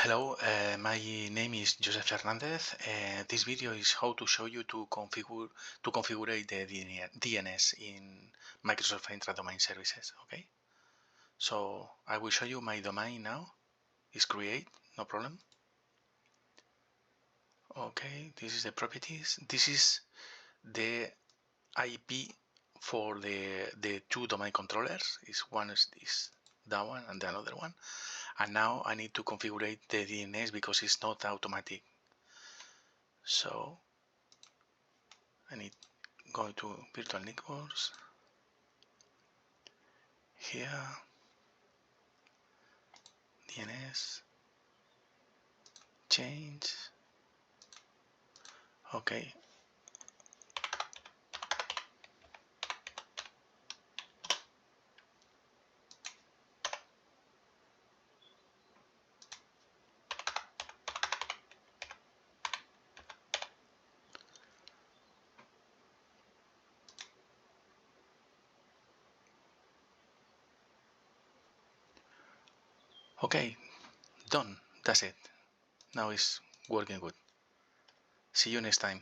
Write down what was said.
Hello, my name is Joseph Hernandez. This video is how to show you to configure the DNS in Microsoft Entra domain services. Okay, so I will show you my domain now. Is create, no problem. Okay, this is the properties. This is the IP for the two domain controllers. One is this, that one, and the other one. And now I need to configure the DNS because it's not automatic. So I need go to virtual networks. Here, DNS, change. Okay. Okay, done. That's it. Now it's working good. See you next time.